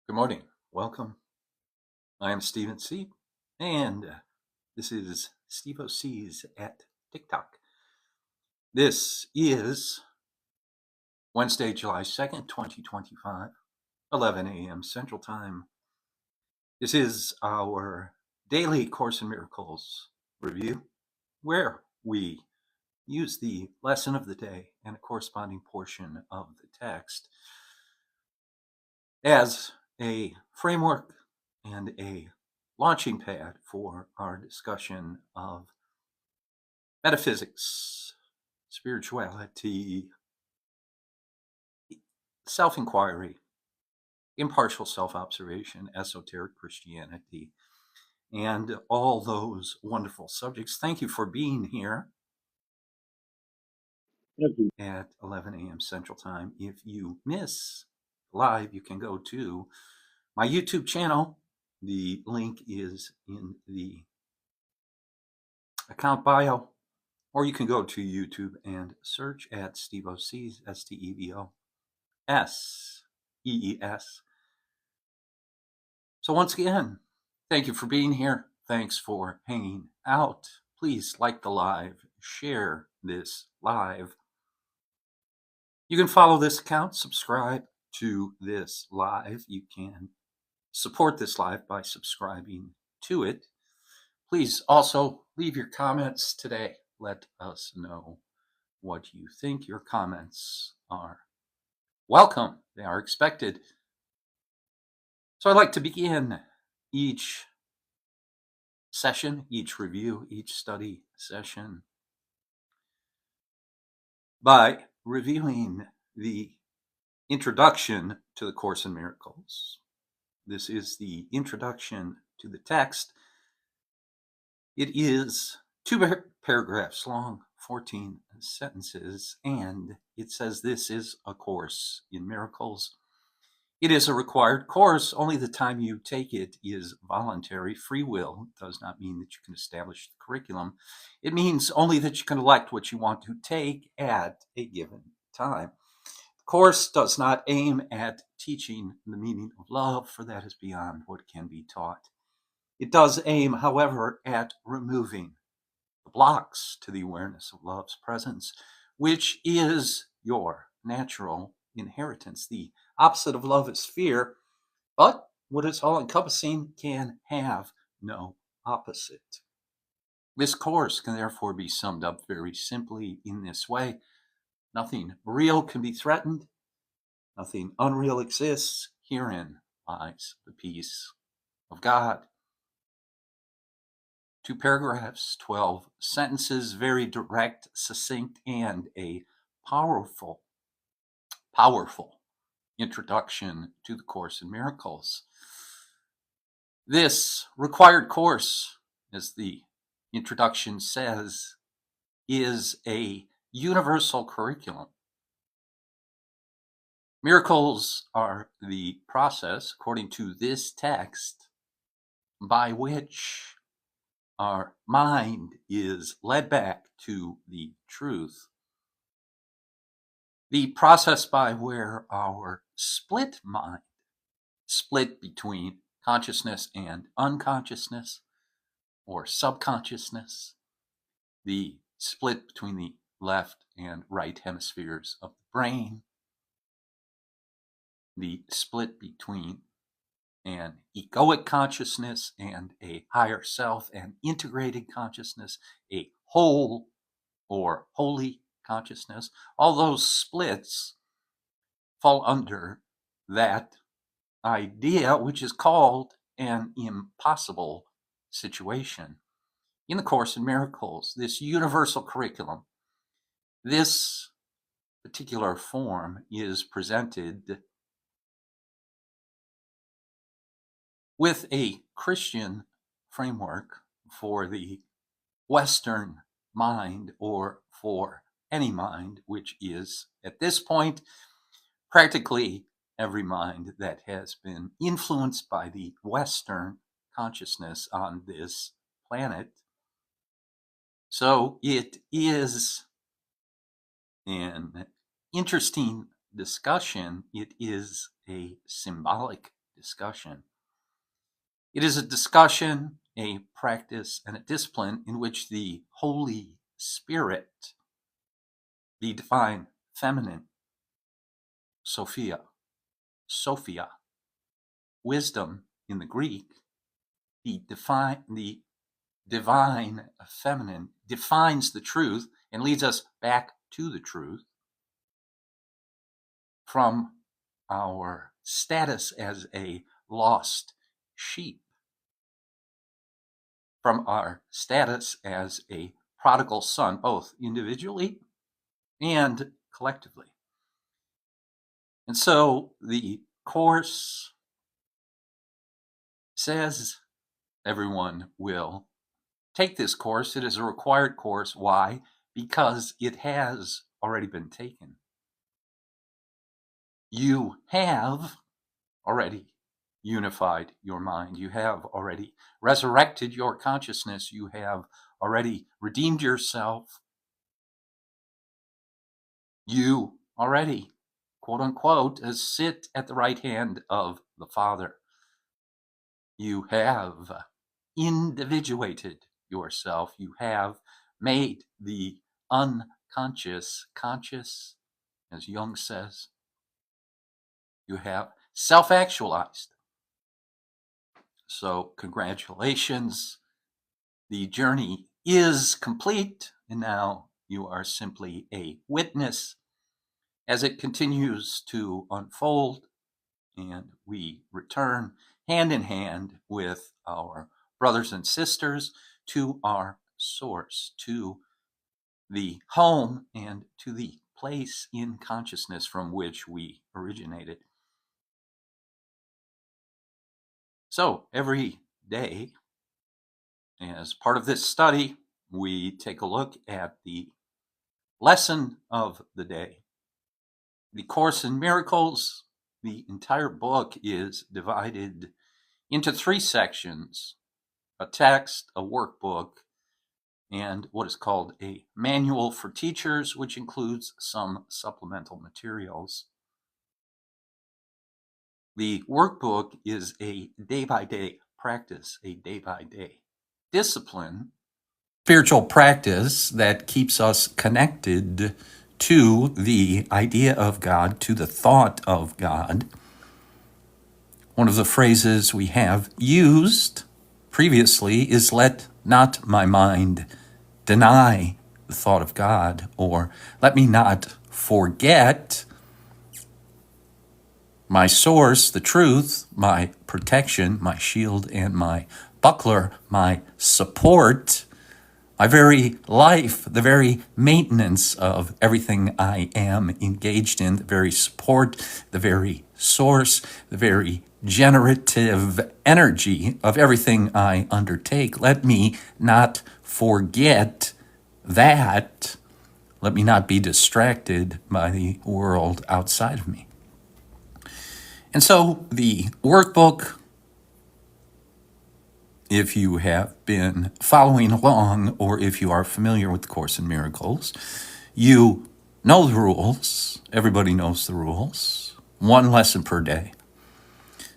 Good morning. Welcome. I am Stephen C. And this is Steve OC's at TikTok. This is Wednesday, July 2nd, 2025, 11 a.m. Central Time. This is our daily Course in Miracles review, where we use the lesson of the day and a corresponding portion of the text as a framework and a launching pad for our discussion of metaphysics, spirituality, self-inquiry, impartial self-observation, esoteric Christianity, and all those wonderful subjects. Thank you for being here at 11 a.m. Central Time. If you miss live, you can go to my YouTube channel. The link is in the account bio, or you can go to YouTube and search at Steve OC's, STEVOSEES. So once again, thank you for being here. Thanks for hanging out. Please like the live, share this live. You can follow this account, subscribe to this live. You can support this live by subscribing to it. Please also leave your comments today. Let us know what you think. Your comments are welcome. They are expected. So I'd like to begin each session, each review, each study session by reviewing the introduction to the Course in Miracles. This is the introduction to the text. It is 2 paragraphs long, 14 sentences, and it says this is a Course in Miracles. It is a required course. Only the time you take it is voluntary. Free will does not mean that you can establish the curriculum. It means only that you can elect what you want to take at a given time. The course does not aim at teaching the meaning of love, for that is beyond what can be taught. It does aim, however, at removing the blocks to the awareness of love's presence, which is your natural inheritance. The opposite of love is fear, but what is all-encompassing can have no opposite. This course can therefore be summed up very simply in this way. Nothing real can be threatened. Nothing unreal exists. Herein lies the peace of God. 2 paragraphs, 12 sentences, very direct, succinct, and a powerful introduction to the Course in Miracles. This required course, as the introduction says, is a universal curriculum. Miracles are the process, according to this text, by which our mind is led back to the truth. The process by where our split mind, split between consciousness and unconsciousness or subconsciousness, the split between the left and right hemispheres of the brain, the split between an egoic consciousness and a higher self, and integrated consciousness, a whole or holy consciousness. All those splits fall under that idea, which is called an impossible situation. In the Course in Miracles, this universal curriculum, this particular form is presented with a Christian framework for the Western mind, or for any mind, which is, at this point, practically every mind that has been influenced by the Western consciousness on this planet. So it is an interesting discussion. It is a symbolic discussion. It is a discussion, a practice, and a discipline in which the Holy Spirit, the divine feminine, Sophia, wisdom in the Greek, the divine feminine defines the truth and leads us back to the truth from our status as a lost sheep, from our status as a prodigal son, both individually and collectively. And so the Course says everyone will take this course. It is a required course. Why? Because it has already been taken. You have already unified your mind. You have already resurrected your consciousness. You have already redeemed yourself. You already, quote unquote, sit at the right hand of the Father. You have individuated yourself. You have made the unconscious conscious, as Jung says. You have self-actualized. So congratulations. The journey is complete, and now you are simply a witness as it continues to unfold, and we return hand in hand with our brothers and sisters to our source, to the home and to the place in consciousness from which we originated. So every day, as part of this study, we take a look at the lesson of the day. The Course in Miracles, the entire book is divided into 3 sections: a text, a workbook, and what is called a manual for teachers, which includes some supplemental materials. The workbook is a day-by-day practice, a day-by-day discipline, spiritual practice that keeps us connected to the idea of God, to the thought of God. One of the phrases we have used previously is, "Let not my mind deny the thought of God," or "Let me not forget my source, the truth, my protection, my shield and my buckler, my support, my very life, the very maintenance of everything I am engaged in, the very support, the very source, the very generative energy of everything I undertake. Let me not forget that. Let me not be distracted by the world outside of me." And so the workbook, if you have been following along or if you are familiar with the Course in Miracles, you know the rules. Everybody knows the rules. 1 lesson per day.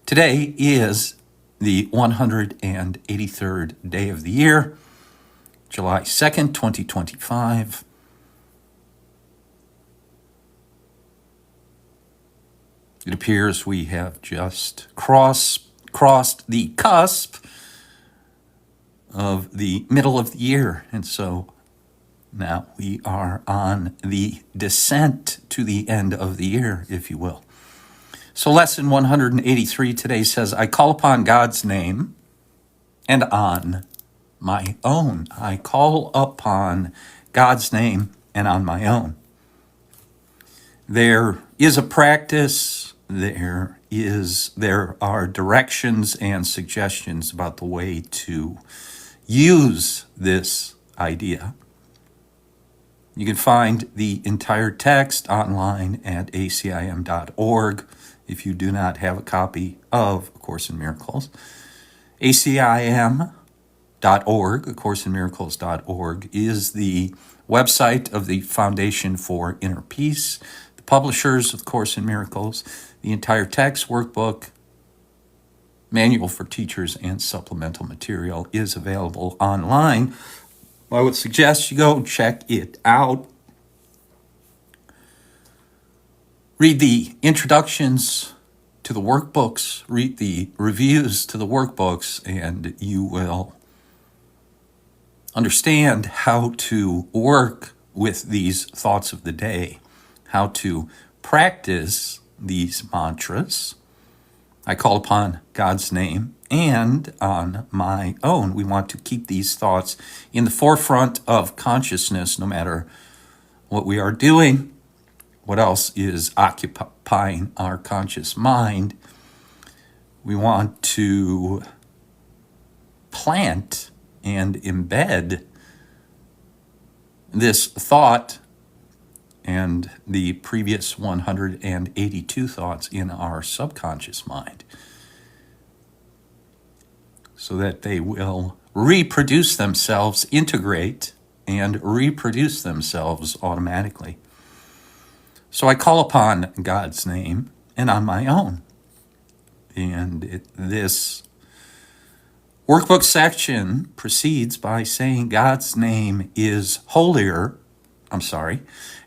Today is the 183rd day of the year, July 2nd, 2025. It appears we have just crossed the cusp of the middle of the year, and so now we are on the descent to the end of the year, if you will. So lesson 183 today says, "I call upon God's name and on my own." I call upon God's name and on my own. There is a practice, there are directions and suggestions about the way to use this idea. You can find the entire text online at ACIM.org if you do not have a copy of A Course in Miracles. ACIM.org, ACourseInMiracles.org, is the website of the Foundation for Inner Peace, the publishers of Course in Miracles. The entire text, workbook, Manual for Teachers and supplemental material is available online. I would suggest you go check it out. Read the introductions to the workbooks, read the reviews to the workbooks, and you will understand how to work with these thoughts of the day, how to practice these mantras. I call upon God's name and on my own. We want to keep these thoughts in the forefront of consciousness no matter what we are doing, what else is occupying our conscious mind. We want to plant and embed this thought and the previous 182 thoughts in our subconscious mind so that they will reproduce themselves, integrate, and reproduce themselves automatically. So I call upon God's name and on my own. And this workbook section proceeds by saying God's name is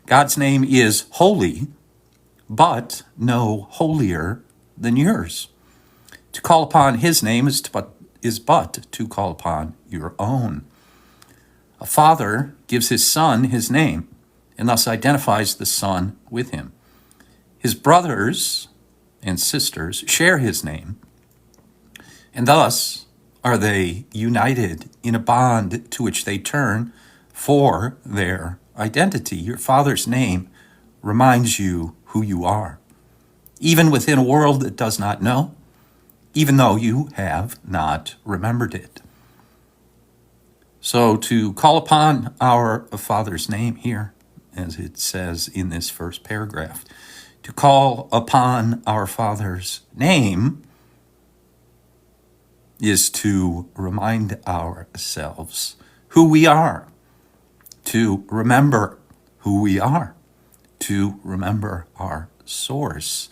God's name is holy, but no holier than yours. To call upon his name is but to call upon your own. A father gives his son his name and thus identifies the son with him. His brothers and sisters share his name, and thus are they united in a bond to which they turn for their identity. Your father's name reminds you who you are, even within a world that does not know, even though you have not remembered it. So to call upon our Father's name here, as it says in this first paragraph, to call upon our Father's name is to remind ourselves who we are, to remember who we are, to remember our source,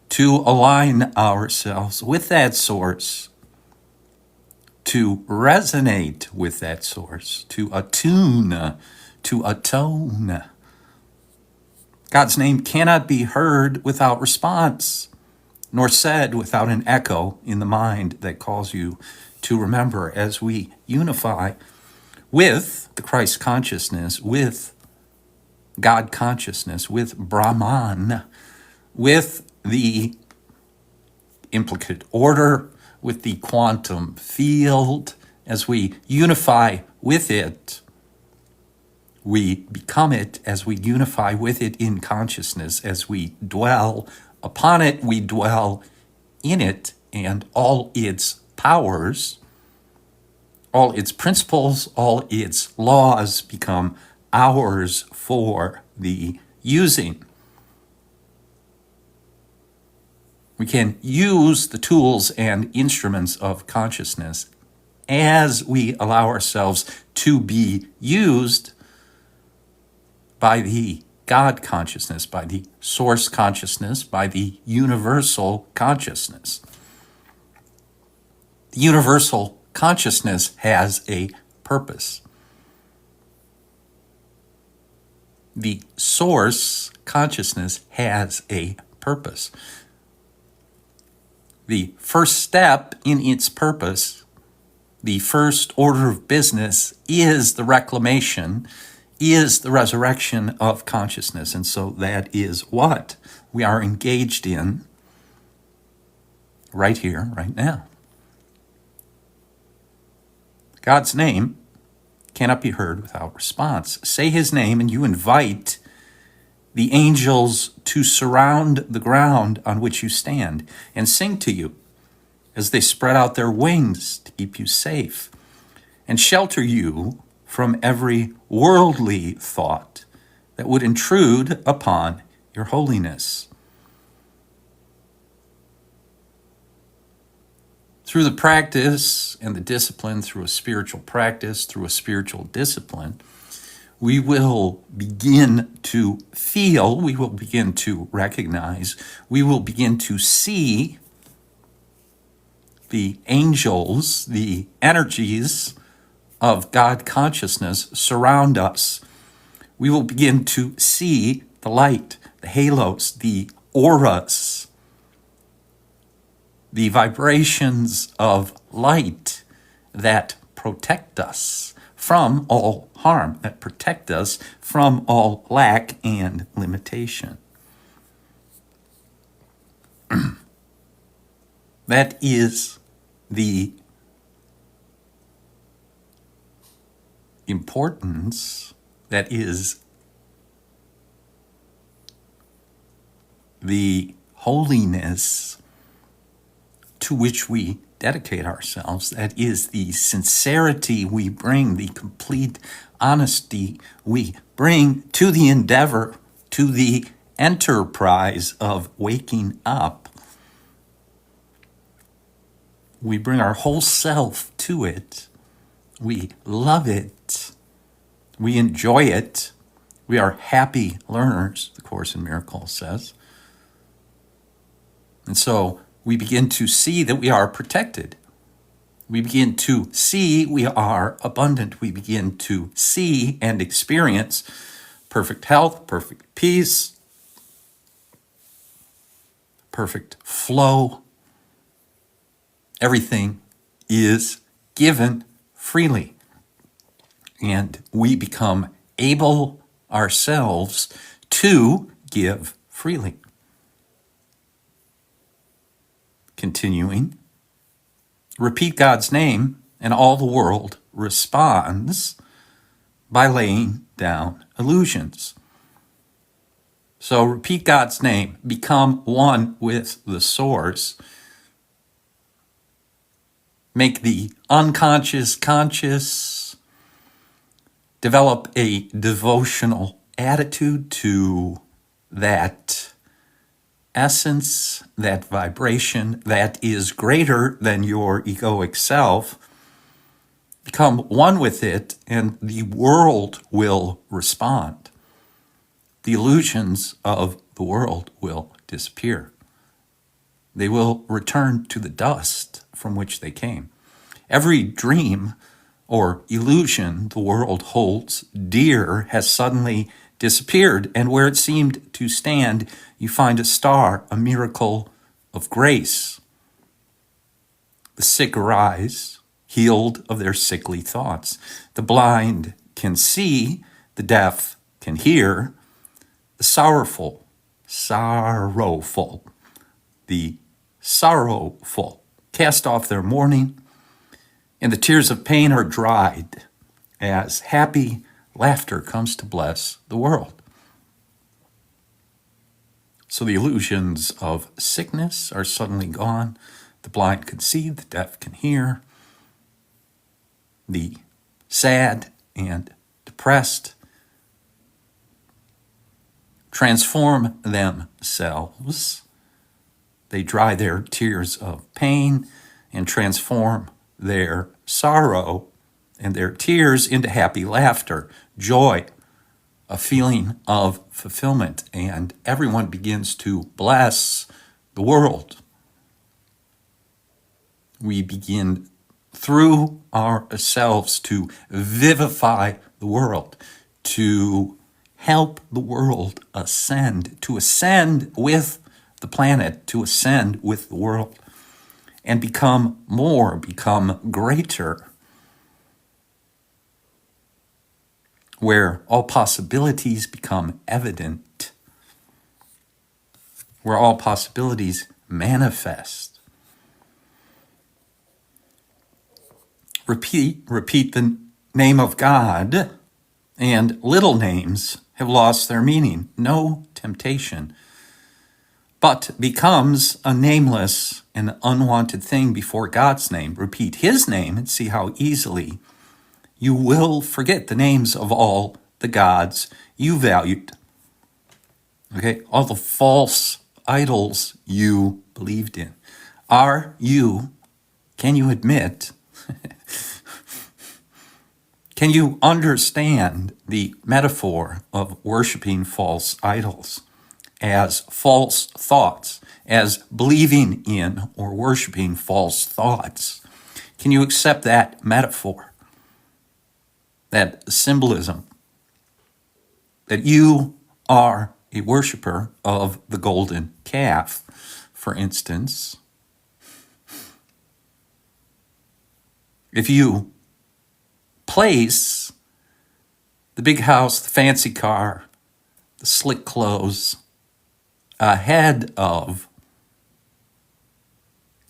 to align ourselves with that source, to resonate with that source, to attune, to atone. God's name cannot be heard without response, nor said without an echo in the mind that calls you to remember. As we unify with the Christ consciousness, with God consciousness, with Brahman, with the implicate order, with the quantum field, as we unify with it, we become it. As we unify with it in consciousness, as we dwell upon it, we dwell in it, and all its powers, all its principles, all its laws become ours for the using. We can use the tools and instruments of consciousness as we allow ourselves to be used by the God consciousness, by the source consciousness, by the universal consciousness. The universal consciousness has a purpose. The source consciousness has a purpose. The first step in its purpose, the first order of business, is the reclamation, is the resurrection of consciousness. And so that is what we are engaged in right here, right now. God's name cannot be heard without response. Say his name and you invite the angels to surround the ground on which you stand and sing to you as they spread out their wings to keep you safe and shelter you from every worldly thought that would intrude upon your holiness. Through the practice and the discipline, through a spiritual practice, through a spiritual discipline, we will begin to feel, we will begin to recognize, we will begin to see the angels, the energies of God consciousness surround us, we will begin to see the light, the halos, the auras, the vibrations of light that protect us from all harm, that protect us from all lack and limitation. That is the importance, that is the holiness to which we dedicate ourselves. That is the sincerity we bring, the complete honesty we bring to the endeavor, to the enterprise of waking up. We bring our whole self to it. We love it. We enjoy it. We are happy learners, the Course in Miracles says. And so we begin to see that we are protected. We begin to see we are abundant. We begin to see and experience perfect health, perfect peace, perfect flow. Everything is given freely. And we become able ourselves to give freely. Continuing, repeat God's name and all the world responds by laying down illusions. So repeat God's name, become one with the source. Make the unconscious conscious. Develop a devotional attitude to that essence, that vibration that is greater than your egoic self. Become one with it, and the world will respond. The illusions of the world will disappear. They will return to the dust from which they came. Every dream or illusion the world holds dear has suddenly disappeared, and where it seemed to stand, you find a star, a miracle of grace. The sick arise, healed of their sickly thoughts. The blind can see, the deaf can hear, the sorrowful, the sorrowful cast off their mourning, and the tears of pain are dried as happy laughter comes to bless the world. So the illusions of sickness are suddenly gone. The blind can see, the deaf can hear. The sad and depressed transform themselves. They dry their tears of pain and transform their sorrow and their tears into happy laughter, joy, a feeling of fulfillment, and everyone begins to bless the world. We begin through ourselves to vivify the world, to help the world ascend, to ascend with the planet, to ascend with the world, and become more, become greater, where all possibilities become evident, where all possibilities manifest. Repeat the name of God, and little names have lost their meaning. No temptation, but becomes a nameless and unwanted thing before God's name. Repeat his name and see how easily you will forget the names of all the gods you valued. Okay, all the false idols you believed in. Can you admit, can you understand the metaphor of worshiping false idols as false thoughts, as believing in or worshiping false thoughts. Can you accept that metaphor, that symbolism, that you are a worshiper of the golden calf, for instance? If you place the big house, the fancy car, the slick clothes ahead of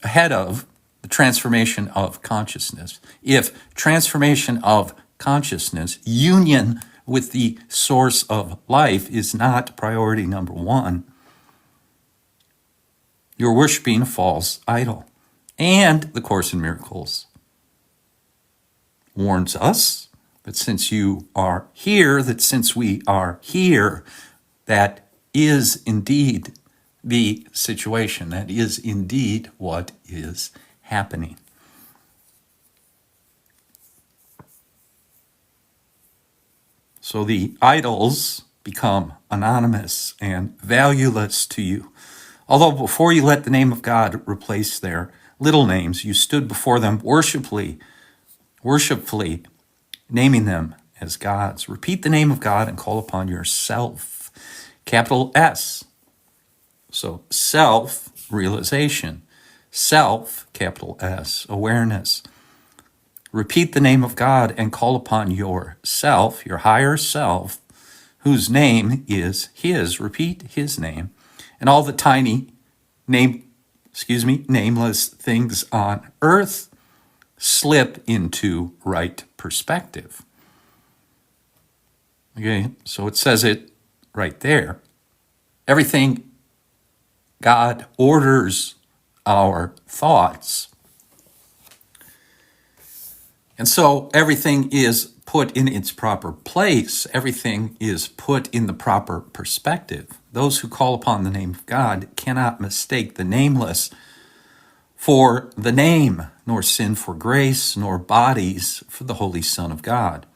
the transformation of consciousness, if transformation of consciousness, union with the source of life, is not priority number one, you're worshiping a false idol. And the Course in Miracles warns us that since you are here, that since we are here, that is indeed the situation. That is indeed what is happening. So the idols become anonymous and valueless to you. Although before you let the name of God replace their little names, you stood before them worshipfully naming them as gods. Repeat the name of God and call upon yourself. Capital S. So self-realization. Self, capital S, awareness. Repeat the name of God and call upon yourself, your higher self, whose name is His. Repeat His name. And all the tiny nameless things on earth slip into right perspective. Okay, so it says it right there. Everything God orders our thoughts. And so everything is put in its proper place. Everything is put in the proper perspective. Those who call upon the name of God cannot mistake the nameless for the name, nor sin for grace, nor bodies for the Holy Son of God.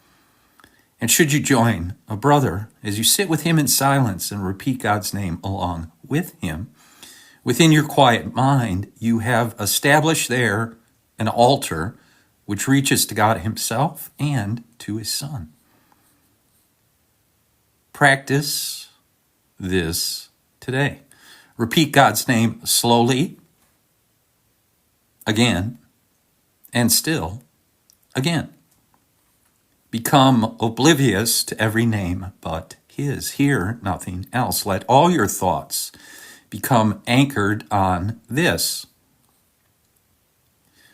And should you join a brother as you sit with him in silence and repeat God's name along with him, within your quiet mind, you have established there an altar which reaches to God Himself and to His Son. Practice this today. Repeat God's name slowly, again, and still again. Become oblivious to every name but His. Hear nothing else. Let all your thoughts become anchored on this.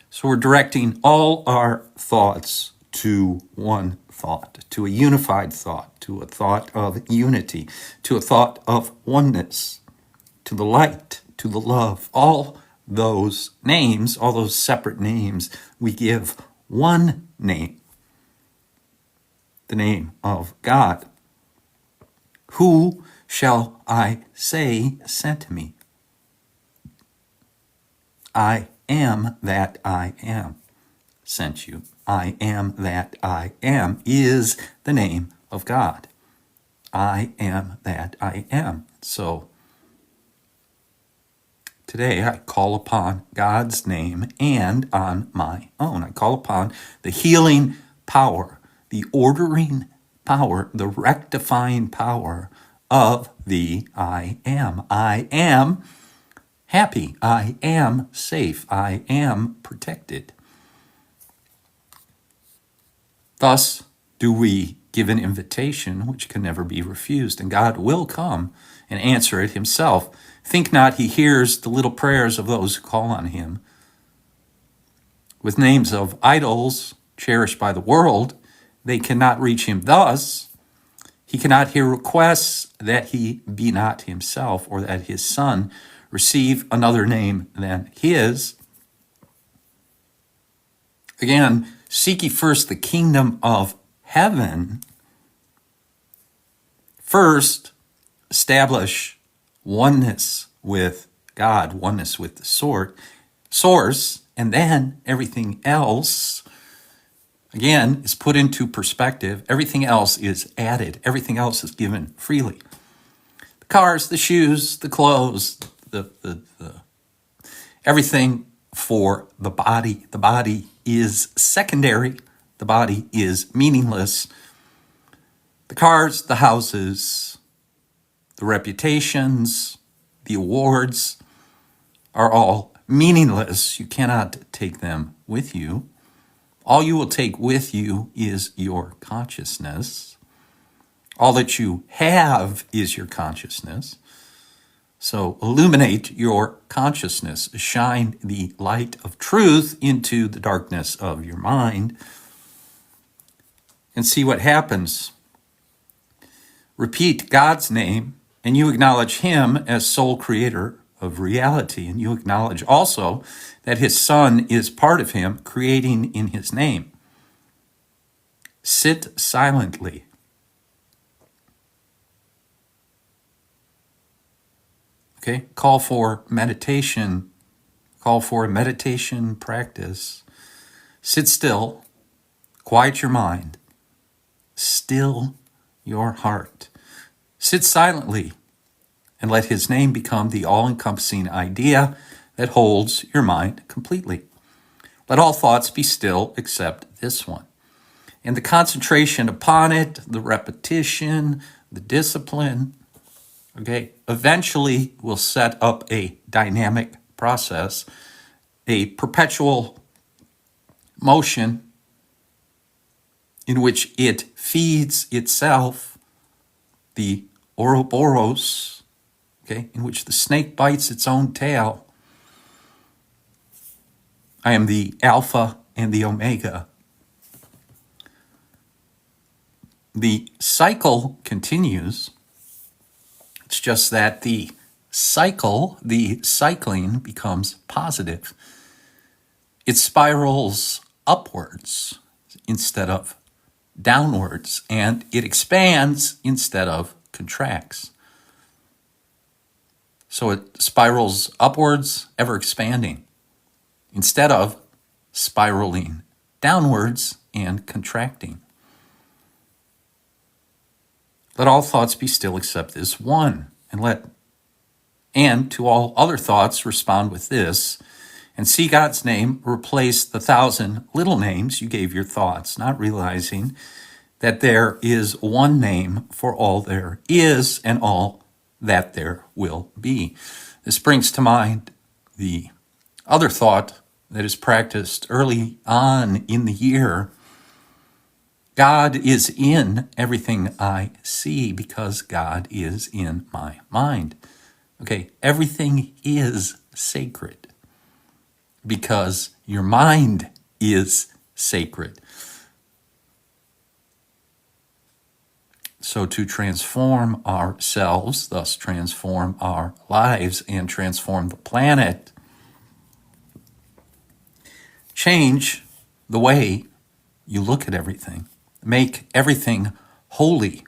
So we're directing all our thoughts to one thought, to a unified thought, to a thought of unity, to a thought of oneness, to the light, to the love. All those names, all those separate names, we give one name, the name of God. Who shall I say sent me? I am that I am sent you. I am that I am is the name of God. I am that I am. So today I call upon God's name and on my own. I call upon the healing power, the ordering power, the rectifying power of the I am. I am happy. I am safe. I am protected. Thus do we give an invitation which can never be refused, and God will come and answer it Himself. Think not He hears the little prayers of those who call on Him. With names of idols cherished by the world, they cannot reach Him thus. He cannot hear requests that He be not Himself, or that His Son receive another name than His. Again, seek ye first the kingdom of heaven. First, establish oneness with God, oneness with the source, and then everything else, again, is put into perspective. Everything else is added. Everything else is given freely. The cars, the shoes, the clothes, everything for the body. The body is secondary. The body is meaningless. The cars, the houses, the reputations, the awards are all meaningless. You cannot take them with you. All you will take with you is your consciousness. All that you have is your consciousness. So illuminate your consciousness. Shine the light of truth into the darkness of your mind and see what happens. Repeat God's name, and you acknowledge him as sole creator of reality. And you acknowledge also that his Son is part of him, creating in his name. Sit silently. Okay, call for meditation. Call for a meditation practice. Sit still. Quiet your mind. Still your heart. Sit silently and let his name become the all-encompassing idea that holds your mind completely. Let all thoughts be still except this one. And the concentration upon it, the repetition, the discipline, okay, eventually will set up a dynamic process, a perpetual motion in which it feeds itself, the Ouroboros, okay, in which the snake bites its own tail. I am the Alpha and the Omega. The cycle continues. It's just that the cycling becomes positive. It spirals upwards instead of downwards, and it expands instead of contracts. So it spirals upwards, ever expanding, instead of spiraling downwards and contracting. Let all thoughts be still except this one, and to all other thoughts respond with this, and see God's name replace the 1,000 little names you gave your thoughts, not realizing that there is one name for all there is and all that there will be. This brings to mind the other thought that is practiced early on in the year. God is in everything I see because God is in my mind. Okay, everything is sacred because your mind is sacred. So to transform ourselves, thus transform our lives and transform the planet, change the way you look at everything. Make everything holy.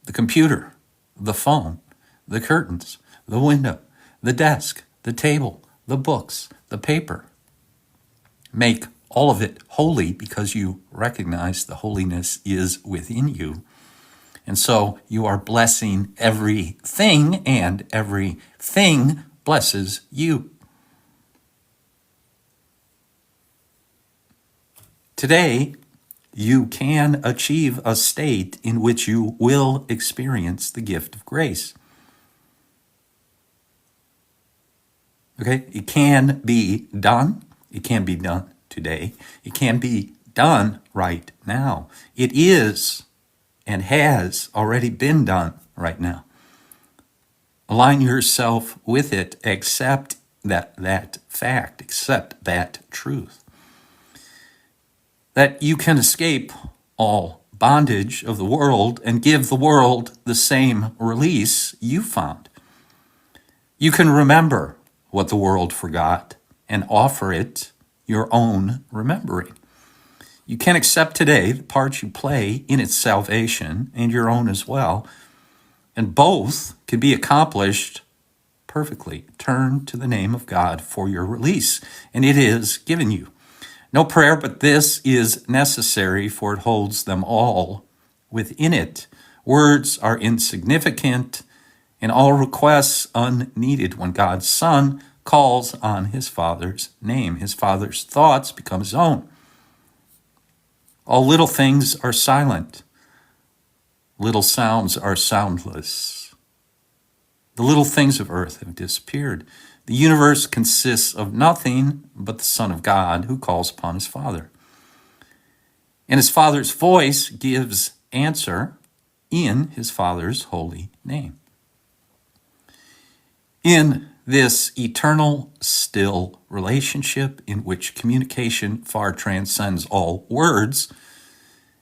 The computer, the phone, the curtains, the window, the desk, the table, the books, the paper. Make all of it holy because you recognize the holiness is within you. And so you are blessing everything, and everything blesses you. Today, you can achieve a state in which you will experience the gift of grace. Okay, it can be done. It can be done today. It can be done right now. It is and has already been done right now. Align yourself with it. Accept that fact. Accept that truth. That you can escape all bondage of the world and give the world the same release you found. You can remember what the world forgot and offer it your own remembering. You can accept today the part you play in its salvation and your own as well, and both can be accomplished perfectly. Turn to the name of God for your release, and it is given you. No prayer but this is necessary, for it holds them all within it. Words are insignificant, and all requests unneeded. When God's Son calls on his Father's name, his Father's thoughts become his own. All little things are silent. Little sounds are soundless. The little things of earth have disappeared. The universe consists of nothing but the Son of God who calls upon his Father. And his Father's voice gives answer in his Father's holy name. In this eternal, still relationship in which communication far transcends all words,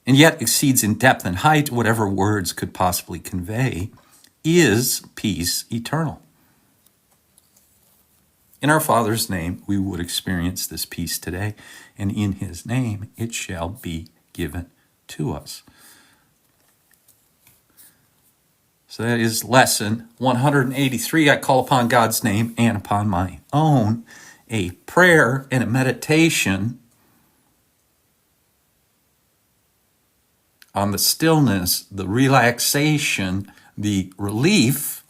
and yet exceeds in depth and height whatever words could possibly convey, is peace eternal. In our Father's name, we would experience this peace today, and in his name it shall be given to us. So that is lesson 183. I call upon God's name and upon my own, a prayer and a meditation on the stillness, the relaxation, the relief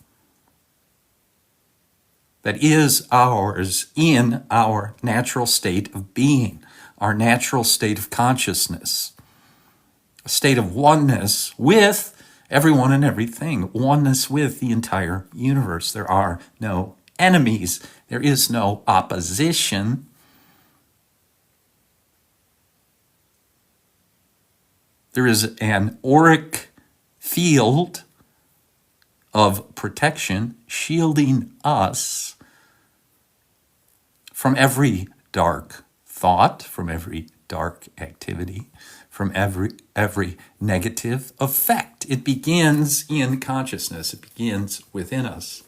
that is ours in our natural state of being, our natural state of consciousness, a state of oneness with everyone and everything, oneness with the entire universe. There are no enemies. There is no opposition. There is an auric field of protection shielding us from every dark thought, from every dark activity, from every negative effect. It begins in consciousness. It begins within us.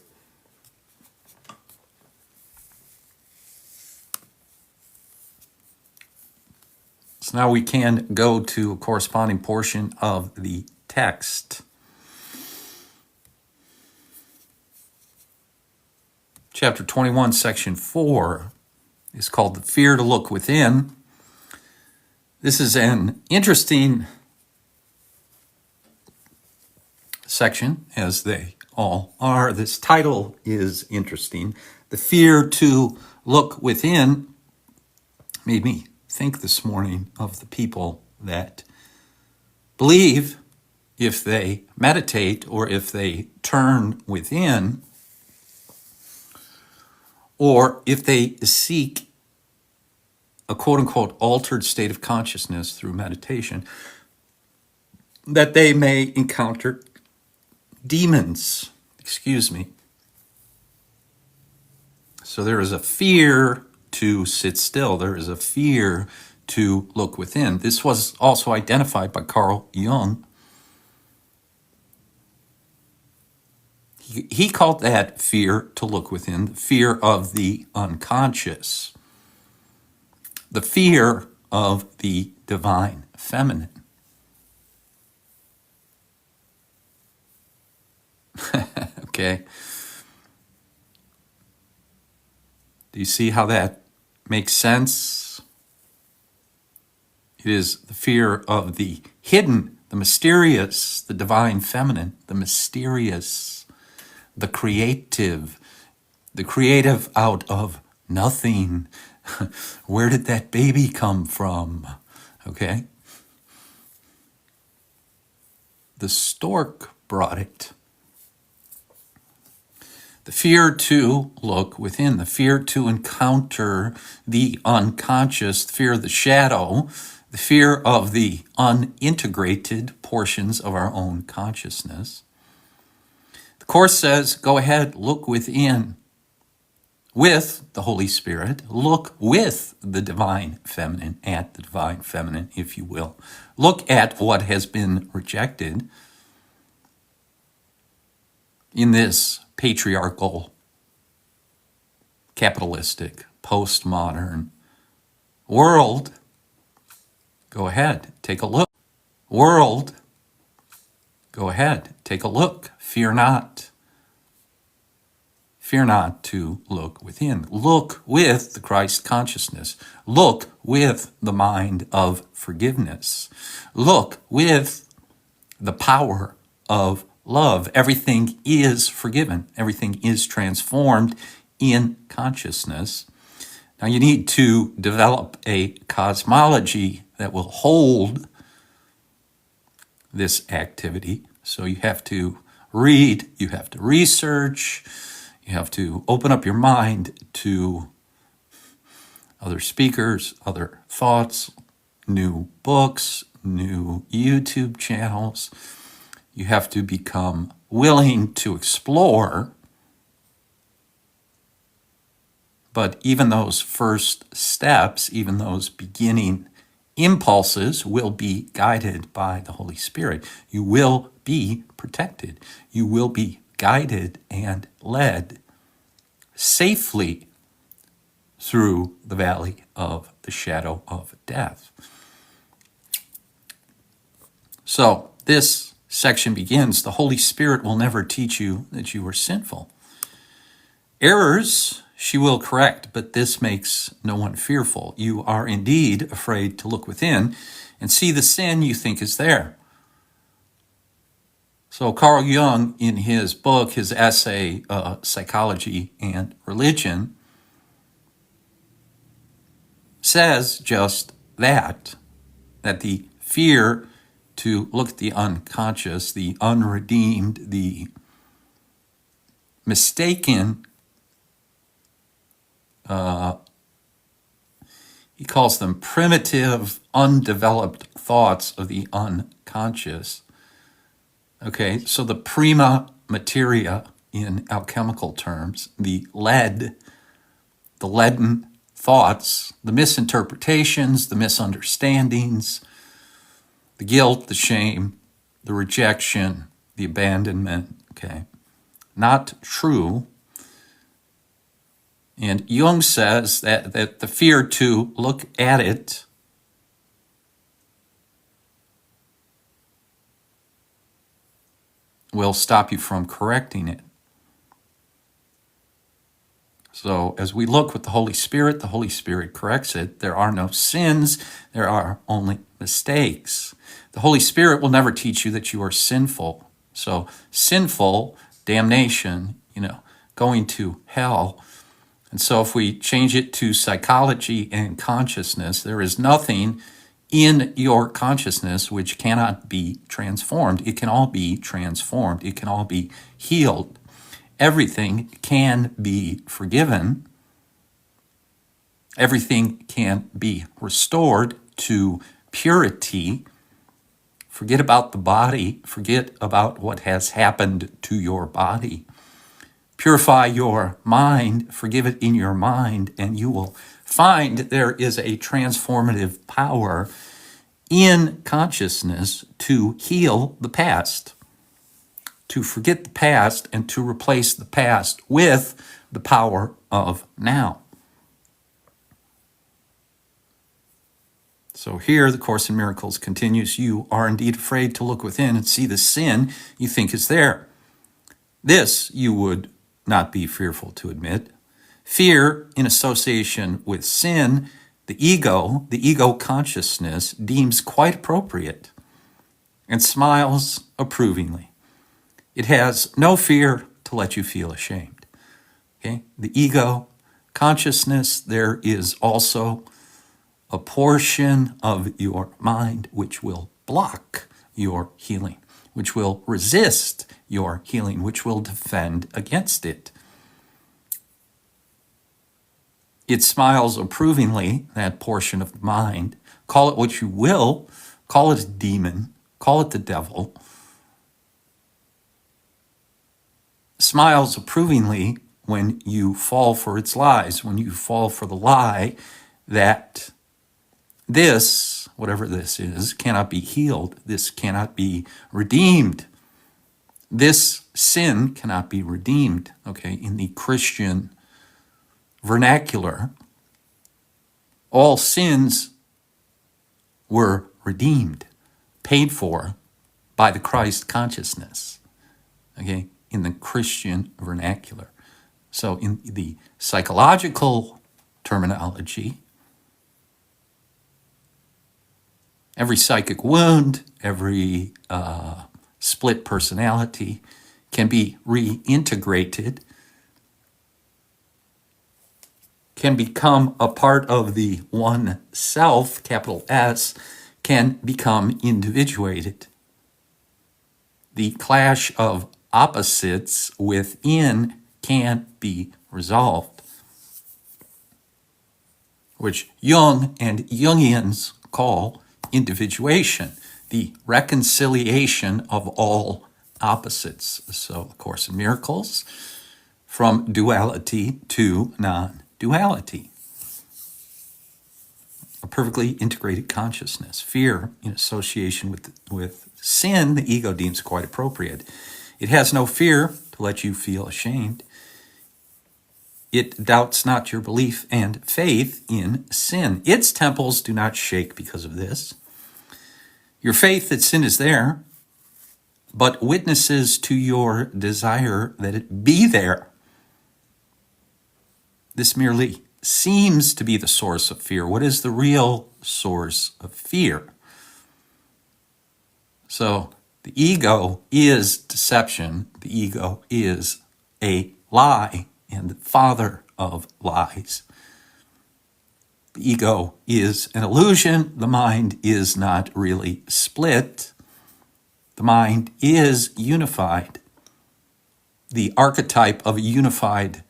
So now we can go to a corresponding portion of the text. Chapter 21, section 4 is called The Fear to Look Within. This is an interesting section, as they all are. This title is interesting. The fear to look within made me think this morning of the people that believe if they meditate or if they turn within, or if they seek a quote-unquote altered state of consciousness through meditation, that they may encounter demons. So there is a fear to sit still. There is a fear to look within. This was also identified by Carl Jung. He called that fear to look within, the fear of the unconscious, the fear of the divine feminine. Okay. Do you see how that makes sense? It is the fear of the hidden, the mysterious, the divine feminine, the mysterious, the creative out of nothing. Where did that baby come from? Okay. The stork brought it. The fear to look within, the fear to encounter the unconscious, the fear of the shadow, the fear of the unintegrated portions of our own consciousness. The Course says, go ahead, look within with the Holy Spirit. Look with the divine feminine, at the divine feminine, if you will. Look at what has been rejected in this patriarchal, capitalistic, postmodern world. Go ahead, take a look. World, go ahead, take a look. Fear not. Fear not to look within. Look with the Christ consciousness. Look with the mind of forgiveness. Look with the power of love. Everything is forgiven. Everything is transformed in consciousness. Now you need to develop a cosmology that will hold this activity. So you have to read, you have to research, you have to open up your mind to other speakers, other thoughts, new books, new YouTube channels. You have to become willing to explore. But even those first steps, even those beginning impulses will be guided by the Holy Spirit. You will be protected. You will be guided and led safely through the valley of the shadow of death. So this section begins, the Holy Spirit will never teach you that you are sinful. Errors she will correct, but this makes no one fearful. You are indeed afraid to look within and see the sin you think is there. So Carl Jung, in his book, his essay, Psychology and Religion, says just that the fear to look at the unconscious, the unredeemed, the mistaken, he calls them primitive, undeveloped thoughts of the unconscious. Okay, so the prima materia in alchemical terms, the leaden thoughts, the misinterpretations, the misunderstandings, the guilt, the shame, the rejection, the abandonment, okay, not true. And Jung says that the fear to look at it will stop you from correcting it. So as we look with the Holy Spirit corrects it. There are no sins, there are only mistakes. The Holy Spirit will never teach you that you are sinful. So sinful, damnation, going to hell. And so if we change it to psychology and consciousness, there is nothing in your consciousness which cannot be transformed. It can all be transformed. It can all be healed. Everything can be forgiven. Everything can be restored to purity. Forget about the body. Forget about what has happened to your body. Purify your mind, forgive it in your mind, and you will find there is a transformative power in consciousness to heal the past, to forget the past, and to replace the past with the power of now. So here the Course in Miracles continues, you are indeed afraid to look within and see the sin you think is there. This you would not be fearful to admit. Fear in association with sin, the ego consciousness deems quite appropriate and smiles approvingly. It has no fear to let you feel ashamed. Okay? The ego consciousness, there is also a portion of your mind which will block your healing, which will resist your healing, which will defend against it. It smiles approvingly, that portion of the mind. Call it what you will. Call it a demon. Call it the devil. Smiles approvingly when you fall for its lies, when you fall for the lie that this, whatever this is, cannot be healed. This cannot be redeemed. This sin cannot be redeemed, okay? In the Christian vernacular, all sins were redeemed, paid for by the Christ consciousness, okay? In the Christian vernacular. So in the psychological terminology, every psychic wound, every split personality can be reintegrated, can become a part of the one self, capital S, can become individuated. The clash of opposites within can't be resolved, which Jung and Jungians call individuation, the reconciliation of all opposites. So, A Course in Miracles, from duality to non-duality. A perfectly integrated consciousness. Fear in association with sin, the ego deems quite appropriate. It has no fear to let you feel ashamed. It doubts not your belief and faith in sin. Its temples do not shake because of this. Your faith that sin is there, but witnesses to your desire that it be there. This merely seems to be the source of fear. What is the real source of fear? So the ego is deception. The ego is a lie and the father of lies. The ego is an illusion. The mind is not really split. The mind is unified. The archetype of a unified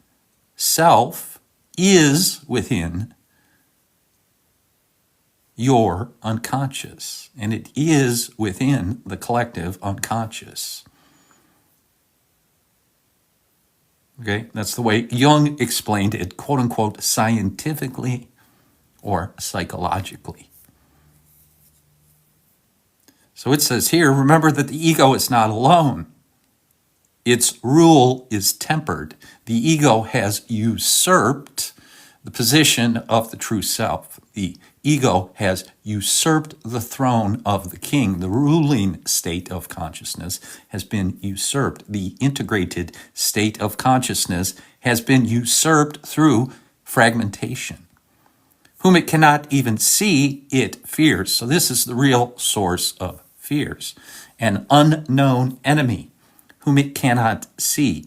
self is within your unconscious, and it is within the collective unconscious. Okay, that's the way Jung explained it, quote unquote, scientifically or psychologically. So it says here, remember that the ego is not alone. Its rule is tempered. The ego has usurped the position of the true self. The ego has usurped the throne of the king. The ruling state of consciousness has been usurped. The integrated state of consciousness has been usurped through fragmentation. Whom it cannot even see, it fears. So this is the real source of fears. An unknown enemy whom it cannot see.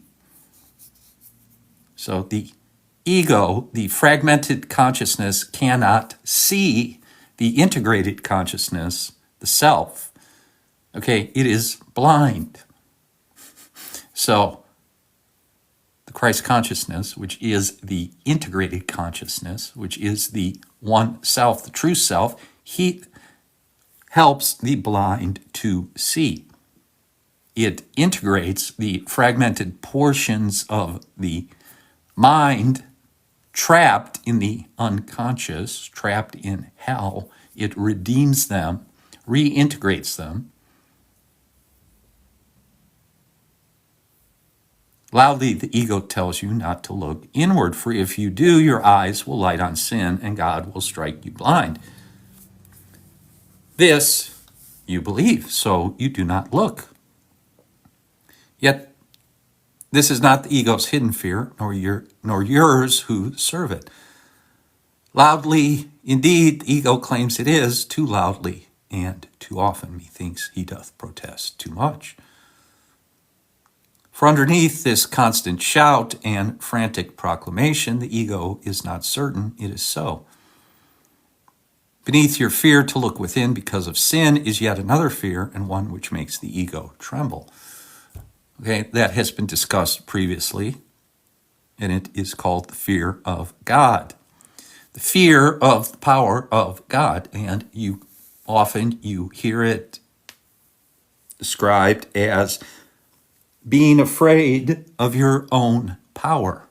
So the ego, the fragmented consciousness, cannot see the integrated consciousness, the self. Okay, it is blind. So the Christ consciousness, which is the integrated consciousness, which is the one self, the true self, he helps the blind to see. It integrates the fragmented portions of the mind trapped in the unconscious, trapped in hell. It redeems them, reintegrates them. Loudly, the ego tells you not to look inward, for if you do, your eyes will light on sin and God will strike you blind. This you believe, so you do not look. Yet, this is not the ego's hidden fear, nor yours who serve it. Loudly, indeed, the ego claims it is, too loudly, and too often methinks he doth protest too much. For underneath this constant shout and frantic proclamation, the ego is not certain it is so. Beneath your fear to look within because of sin is yet another fear, and one which makes the ego tremble. Okay, that has been discussed previously, and it is called the fear of God. The fear of the power of God, and you hear it described as being afraid of your own power.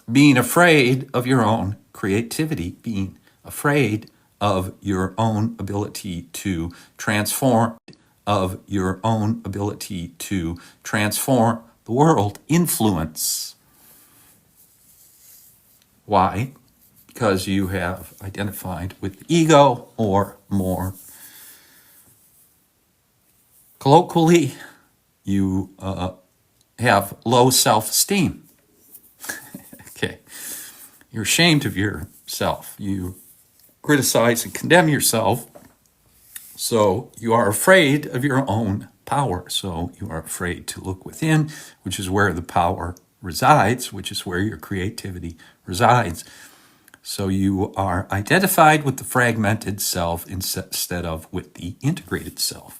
Being afraid of your own creativity, being afraid of your own ability to transform, of your own ability to transform the world, influence. Why? Because you have identified with the ego, or more colloquially, you have low self-esteem. Okay. You're ashamed of yourself. You criticize and condemn yourself. So you are afraid of your own power. So you are afraid to look within, which is where the power resides, which is where your creativity resides. So you are identified with the fragmented self instead of with the integrated self.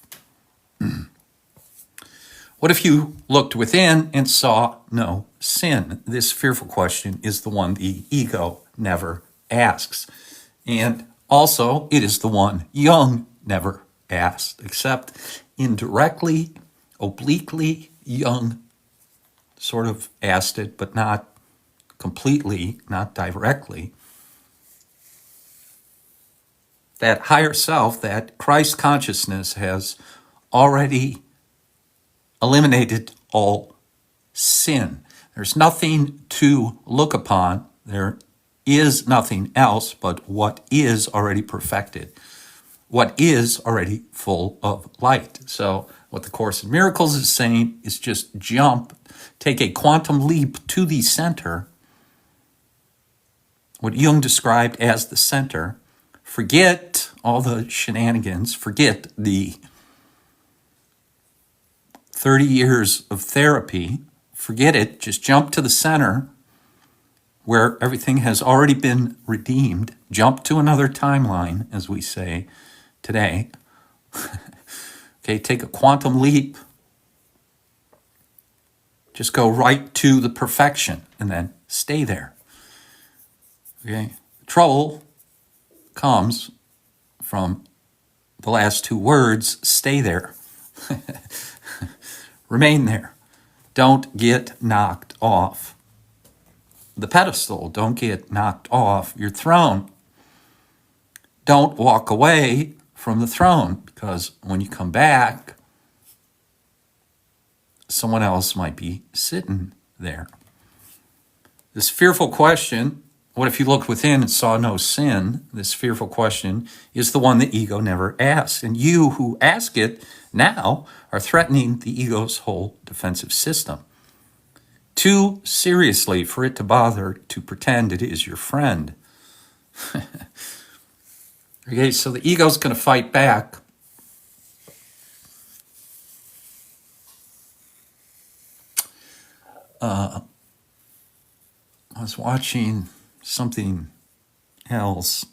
What if you looked within and saw no sin? This fearful question is the one the ego never asks. And also, it is the one Jung never asked, except indirectly, obliquely, Jung sort of asked it, but not completely, not directly. That higher self, that Christ consciousness, has already eliminated all sin. There's nothing to look upon. There is nothing else but what is already perfected, what is already full of light. So what the Course in Miracles is saying is just jump, take a quantum leap to the center, what Jung described as the center. Forget all the shenanigans, forget the 30 years of therapy, forget it, just jump to the center where everything has already been redeemed. Jump to another timeline, as we say today. Okay, take a quantum leap. Just go right to the perfection and then stay there. Okay, trouble comes from the last two words, stay there. Remain there. Don't get knocked off the pedestal. Don't get knocked off your throne. Don't walk away from the throne, because when you come back, someone else might be sitting there. This fearful question, what if you looked within and saw no sin? This fearful question is the one the ego never asks. And you who ask it now are threatening the ego's whole defensive system. Too seriously for it to bother to pretend it is your friend. Okay, so the ego's going to fight back. I was watching something else,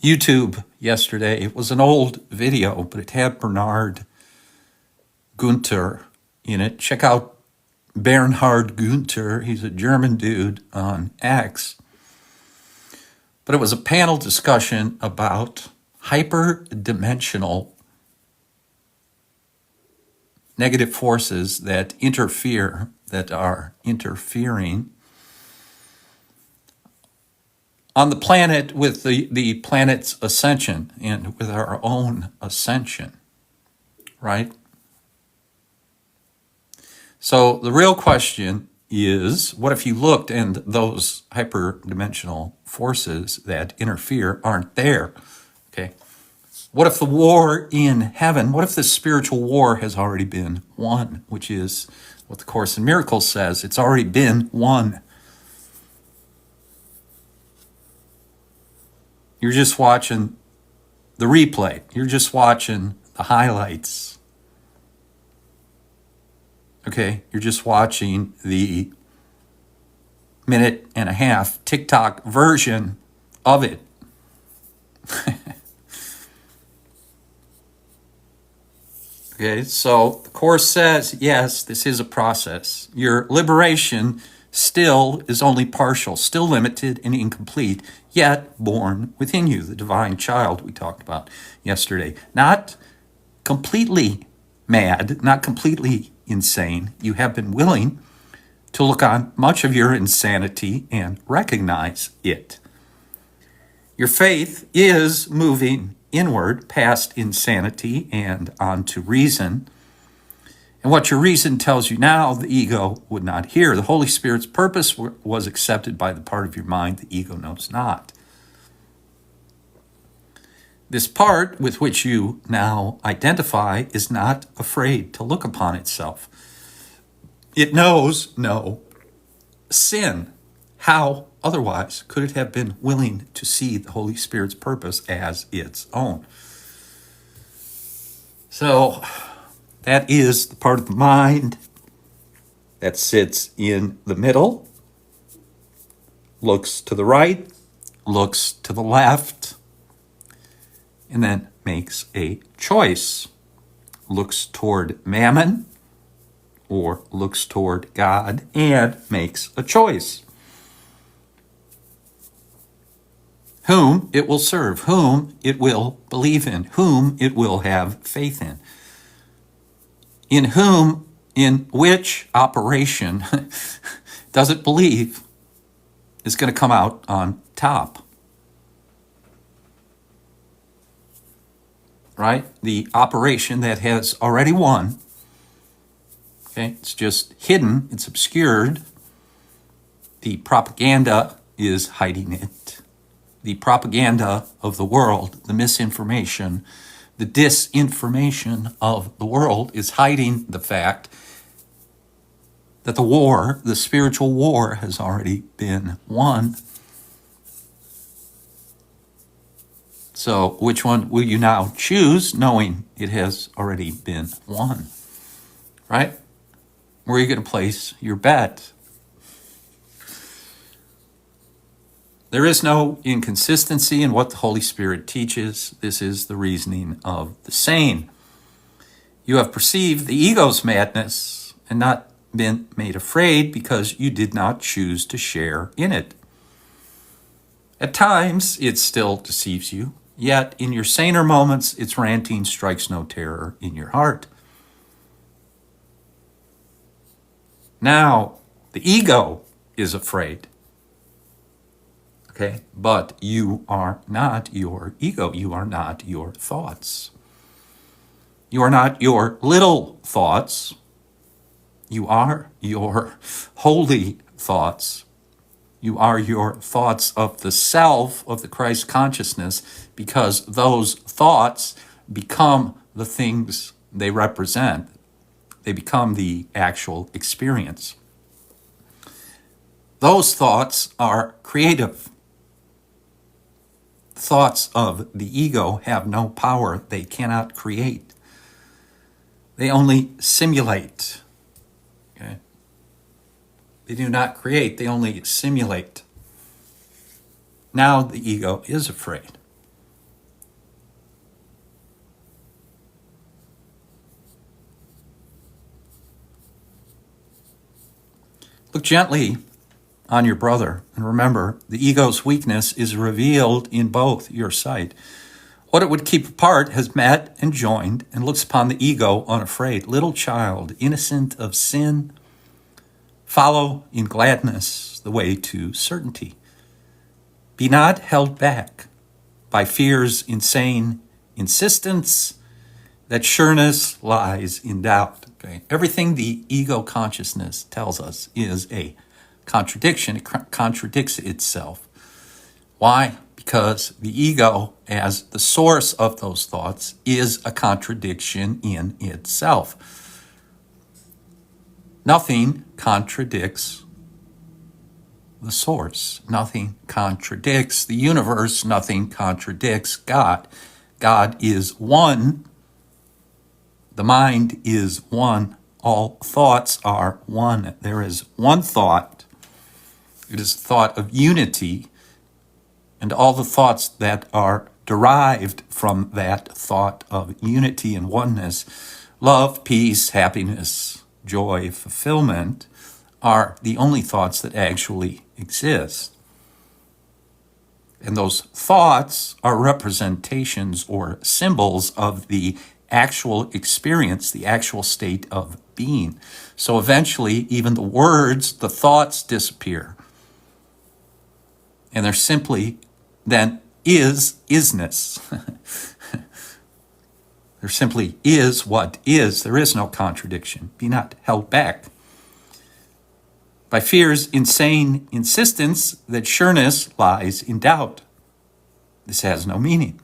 YouTube yesterday. It was an old video, but it had Bernhard Gunther in it. Check out Bernhard Gunther. He's a German dude on X. But it was a panel discussion about hyperdimensional negative forces that interfere, that are interfering on the planet with the planet's ascension and with our own ascension, right? So the real question is, what if you looked and those hyperdimensional forces that interfere aren't there? Okay. What if the war in heaven, what if the spiritual war has already been won, which is what the Course in Miracles says, it's already been won. You're just watching the replay. You're just watching the highlights. Okay, you're just watching the minute and a half TikTok version of it. Okay, so the Course says, yes, this is a process. Your liberation still is only partial, still limited and incomplete, yet born within you, the divine child we talked about yesterday. Not completely mad, not completely insane. You have been willing to look on much of your insanity and recognize it. Your faith is moving inward past insanity and onto reason. And what your reason tells you now, the ego would not hear. The Holy Spirit's purpose was accepted by the part of your mind the ego knows not. This part with which you now identify is not afraid to look upon itself. It knows no sin. How otherwise could it have been willing to see the Holy Spirit's purpose as its own. So that is the part of the mind that sits in the middle, looks to the right, looks to the left, and then makes a choice. Looks toward mammon or looks toward God and makes a choice. Whom it will serve, whom it will believe in, whom it will have faith in which operation does it believe is going to come out on top. Right? The operation that has already won. Okay, it's just hidden, it's obscured. The propaganda is hiding it. The propaganda of the world, the misinformation, the disinformation of the world is hiding the fact that the war, the spiritual war, has already been won. So which one will you now choose, knowing it has already been won? Right? Where are you going to place your bet? There is no inconsistency in what the Holy Spirit teaches. This is the reasoning of the sane. You have perceived the ego's madness and not been made afraid because you did not choose to share in it. At times, it still deceives you, yet in your saner moments, its ranting strikes no terror in your heart. Now, the ego is afraid. Okay, but you are not your ego. You are not your thoughts. You are not your little thoughts. You are your holy thoughts. You are your thoughts of the self, of the Christ consciousness, because those thoughts become the things they represent. They become the actual experience. Those thoughts are creative. Thoughts of the ego have no power. They cannot create. They only simulate. Okay? They do not create. They only simulate. Now the ego is afraid. Look gently on your brother, and remember, the ego's weakness is revealed in both your sight. What it would keep apart has met and joined and looks upon the ego unafraid. Little child, innocent of sin, follow in gladness the way to certainty. Be not held back by fear's insane insistence that sureness lies in doubt. Okay? Everything the ego consciousness tells us is a contradiction. It contradicts itself. Why? Because the ego, as the source of those thoughts, is a contradiction in itself. Nothing contradicts the source. Nothing contradicts the universe. Nothing contradicts God. God is one. The mind is one. All thoughts are one. There is one thought. It is the thought of unity, and all the thoughts that are derived from that thought of unity and oneness, love, peace, happiness, joy, fulfillment, are the only thoughts that actually exist. And those thoughts are representations or symbols of the actual experience, the actual state of being. So eventually, even the words, the thoughts disappear. And there simply then isness. There simply is what is. There is no contradiction. Be not held back by fear's insane insistence that sureness lies in doubt. This has no meaning.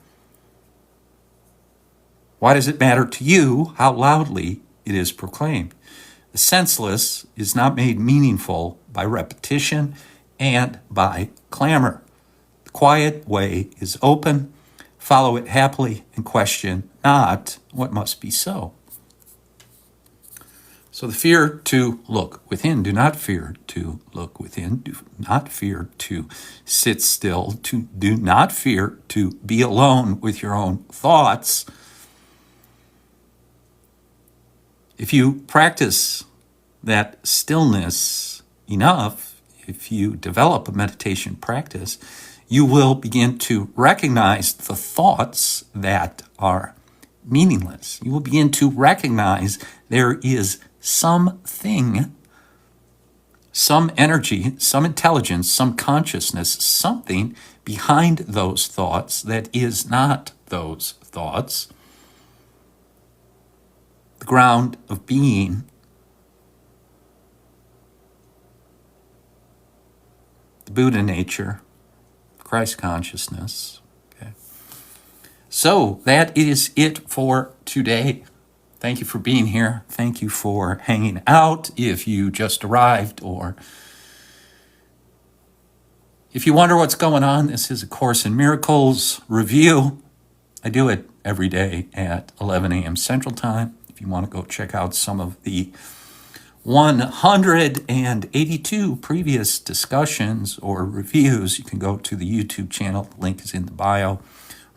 Why does it matter to you how loudly it is proclaimed? The senseless is not made meaningful by repetition and by clamor. The quiet way is open. Follow it happily and question not what must be so. So the fear to look within. Do not fear to look within. Do not fear to sit still. Do not fear to be alone with your own thoughts. If you practice that stillness enough, if you develop a meditation practice, you will begin to recognize the thoughts that are meaningless. You will begin to recognize there is something, some energy, some intelligence, some consciousness, something behind those thoughts that is not those thoughts. The ground of being, the Buddha nature, Christ consciousness. Okay. So that is it for today. Thank you for being here. Thank you for hanging out if you just arrived, or if you wonder what's going on, this is A Course in Miracles review. I do it every day at 11 a.m. Central Time. If you want to go check out some of the 182 previous discussions or reviews, you can go to the YouTube channel. The link is in the bio.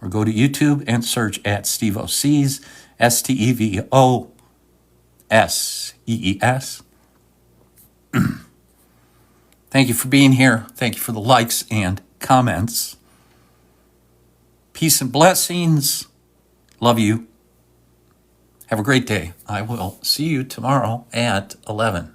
Or go to YouTube and search at Steve O'Sees, STEVOSEES. Thank you for being here. Thank you for the likes and comments. Peace and blessings. Love you. Have a great day. I will see you tomorrow at 11.